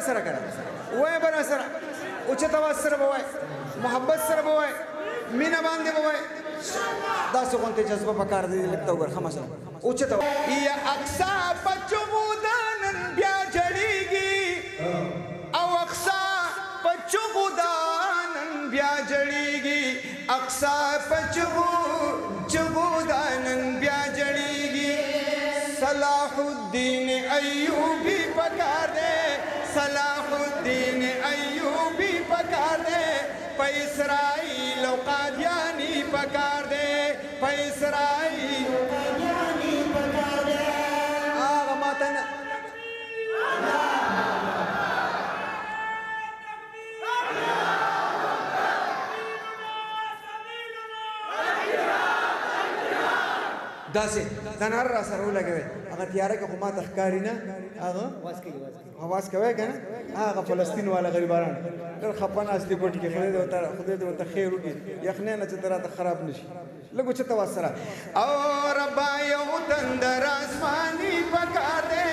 سره کنه وای بر سره او چې تاسو سره وای محبت سره وای مینا باندې وای دا څه غونته جذبه پکار دی لکه وګور خمسه او چې ته یا اقصا بچو ودانن بیا جړیږي او اقصا بچو ودانن بیا جړیږي اقصا بچو ودانن بیا جړیږي صلاح الدین ایوبی پکار دے صلاح الدین ایوبی پکار دے پا اسرائیل و قادیانی پکار دے پا اسرائیل و قادیانی پکار دے آغا ماتن داسې دنار را سره ولګوي هغه تیاره کې خو ما تخکاری نه هغه आवाज کوي کنه هغه فلسطین والا غریبانان ډېر خپانه اصلي پټ کې خدای دې ورته خیر وکړي یخنه نه چې تراته خراب نشي لګو چې توسره او رب یو تندر اسماني پکار دے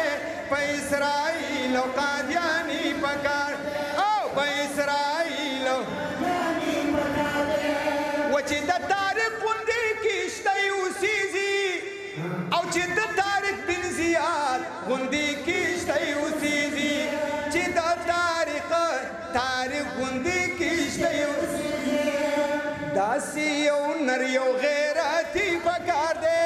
په اسرائیل او قادیانی پکار او په اسرائیل او قادیانی پکار دے و چې د تاریخ غوندې کیشته اوسېږي او چې د طارق بن زیاد غوندې کیشته اوسېږي چې د طارق غوندې کیشته اوسېږي داسې یو نر یو غیرتي پکار دی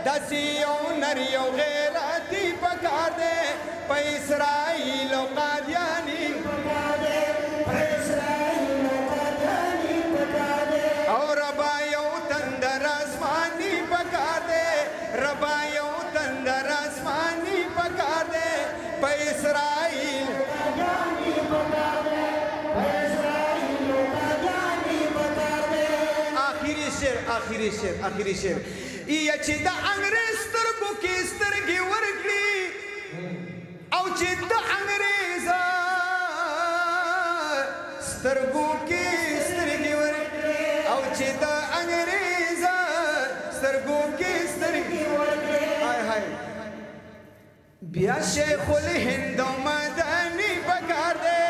داسې یو نر یو غیرتي پکار دی په اسرائیل او قادیانی پکار دی په اسرائیل او قادیانی پکار دی او ربا یو تندر آسمانی پکار دی ربا یو تندر آسمانی پکار دی په اسرائیل قادیانی پکار دی په اسرائیل قادیانی پکار دی آخری شعر یا چې د انګریز سترګو کې سترګې ورکړي او چې د انګریز سترګو کې سترګې ورکړي او چې د انګریز سترګو کې سترګې ورکړي هاي هاي بیا شیخ الهند مدني پکار دی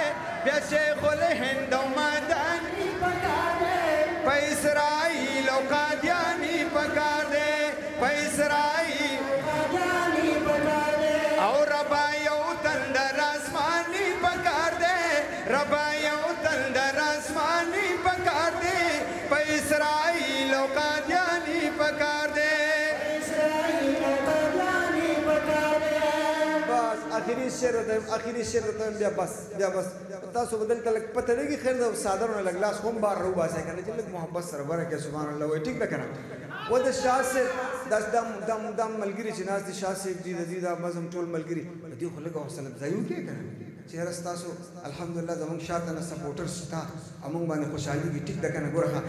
بیا شیخ الهند مدني پکار دی په اسرائیل او قادیانی پکار دی په اسرائیل قادیانی پکار دی او ربا یو تندر آسمانی پکار دی ربا یو تندر آسمانی پکار دی په اسرائیل او قادیانی پکار دی اسرائیل او قادیانی پکار دی بس آخری شعر ته بیا بس تاسو بدل تلک پته لګي خیر دا صادرونه لګلاس هم بار رو باسه کنه چې لګ محبت سره برکه سبحان الله وای ټیک ده کنه و د شاه سے دم ملګری چې ناز دي شاه سے دي دا مزم ټول ملګری دي خو لګ حوصله ځایو کې کنه چې رستاسو الحمدلله زمون شاته نه سپورټر شتا امون باندې خوشحالي کی ټیک ده کنه ګورخه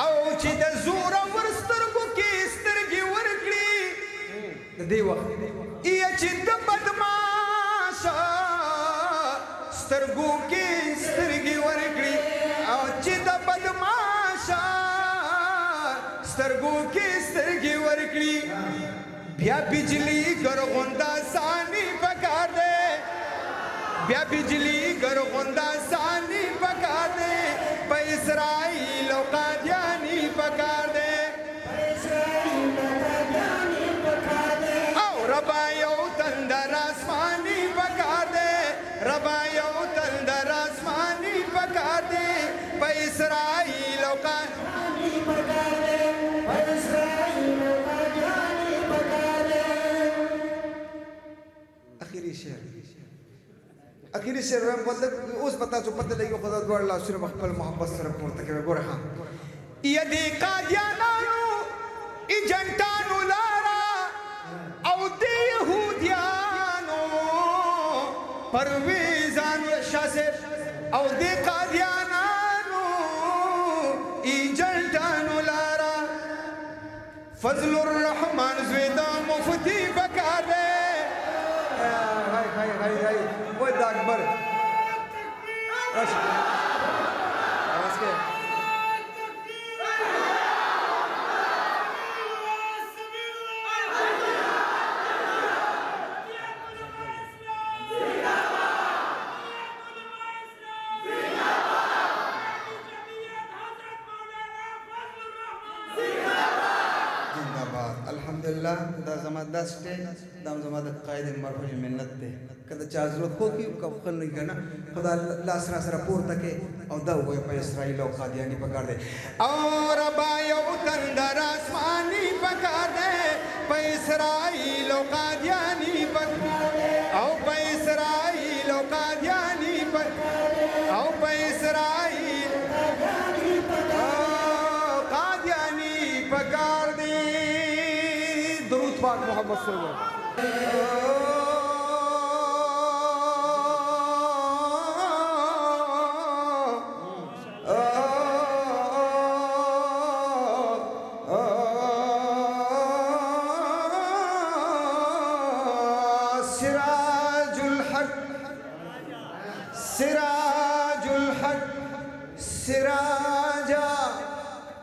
او چې د زور ورسترګو کې سترګي ورکړي د دې وخت ای چې د بدمعاش سترګو کې سترګې ورکړي او چې د بدمعاش سترګو کې سترګې ورکړي بیا بجلی ګرغوندا سانی پکار دی بیا بجلی ګرغوندا سانی پکار دی په اسرائیل او قادیانی پکار دی په اسرائیل او قادیانی پکار دی او ربا یو تندر آسمانی پکار دی ربا یو تندر آسمانی پکار دی په اسرائیل او قادیانی پکار دی په اسرائیل او قادیانی پکار دی اخیری شعر هم بدل اوس پتا څه پته لګي خدای دوړ الله سره خپل محبت سره پورته کوي ګوره ها یدي قادیانانو ایجنټانو لارا او د يهوديانو پرويزان شاسب او د قادیانانو ایجنټانو لارا فضل الرحمن زوید مفتی پکار دی هاي وای دا اکبر راشه आवाज کې زمادسته دام زماد قائد مرحوم منت ده کله چا ضرورت خو کی کب خل نه کنه خدا الله سره سره پورته کې او دا وای په اسرائیل او قادیانی پکار دے اور بایو تندر آسمانی پکار دے په اسرائیل او قادیانی پکار او په اسرائیل او قادیانی پکار او په اسرائیل قادیانی پکار دے درود پاک محمد صلی اللہ سراج الحق سراجا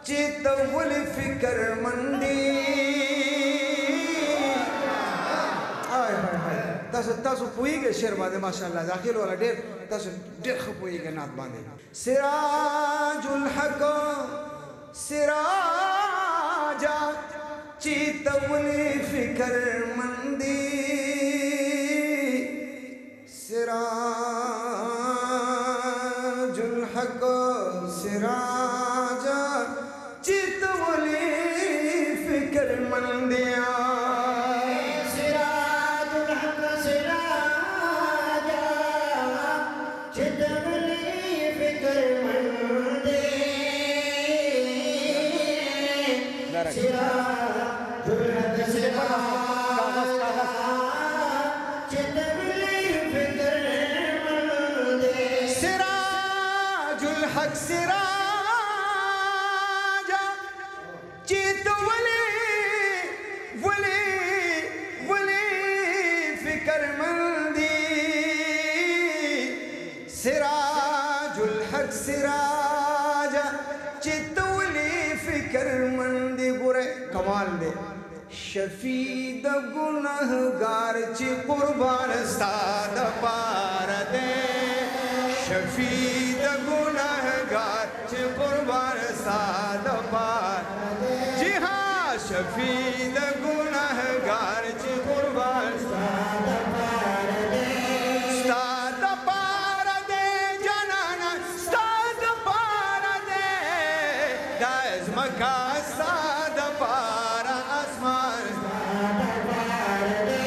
چتول فکر مندی تاسو پوئیږئ شعر باندې ماشاءالله داخل ولا ډېر تاسو ډېر ښه پوئیږئ نعت باندې سراج الحق سراجا چتول فکر مندی سراج الحق سراجا چتولی فکر مندیا سراج الحق سراجا چتولی فکر مندیا سراج الحق سراجا حق سراجا جيت ولي فكر مندي سراج الحق سراجا جيت ولي فكر مندي بورے کمال دے شفیع گنہگار چی قربان استاد پار دے شفیع گنہگار چی قربان استاد پار جی ہاں شفیع گنہگار چی قربان استاد پار دے استاد پار دے جنانا استاد پار دے دائز مکہ استاد پار اسمان استاد پار دے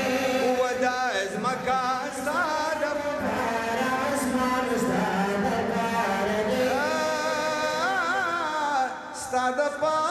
ودائز مکہ استاد پار اسمان استاد پار دے استاد پار